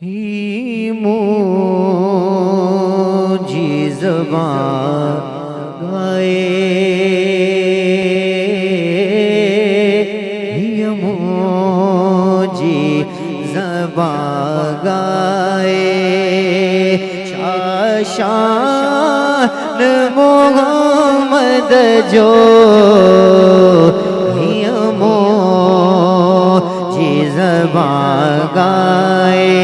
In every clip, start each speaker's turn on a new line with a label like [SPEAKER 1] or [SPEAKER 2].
[SPEAKER 1] ही मुझीज़बान गाए, ही मुझीज़बान गाए। शान मोहम्मद जो ही मुझीज़बान गाए,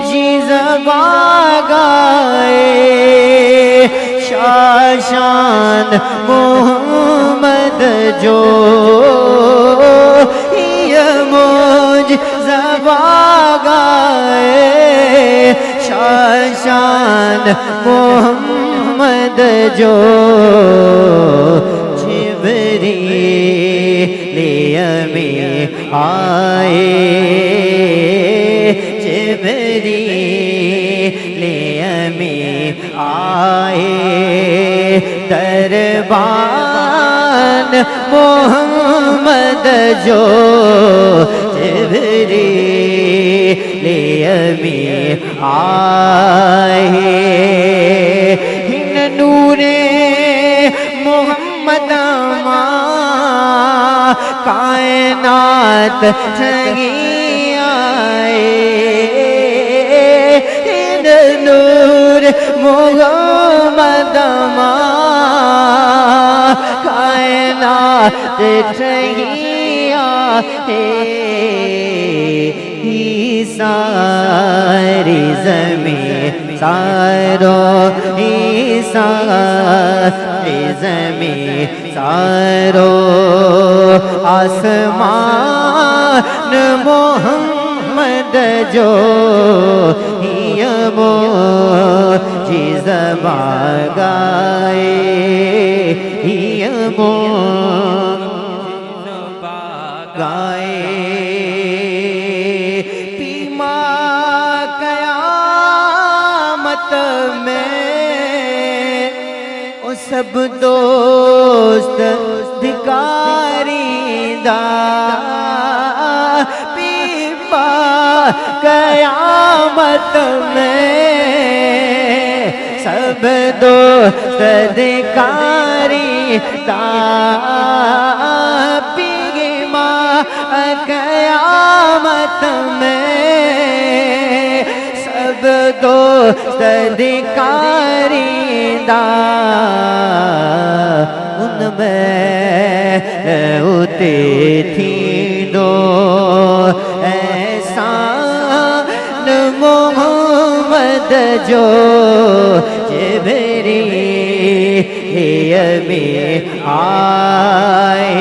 [SPEAKER 1] मुझीज़बान गाए। शान मोहम्मद जो ये मुझीज़बान गाए। शान मोहम्मद जो जिब्रील में आए, में आए। दरबान मोहम्मद जो जिब्रील में आए। हिन नूरे मोहम्मद कायनात छगी आए। नूर मोहम्मद कायनात छगिया है। सारी ज़मीं सारो, सारी ज़मीं सारो। आसमान मोहम्मद जो ये मुझीज़बान गाए, ये मुझीज़बान गाए। पीमा क़यामत में ओ सब दोस्त धिकारीदा। पीमा क़यामत में सब दोस्त धिकारीदा। पीमा क़यामत में सब दोस्त धिकारीदा। उनमें उते थी दो ऐसा मोहम्मद जो जिब्रील में आए।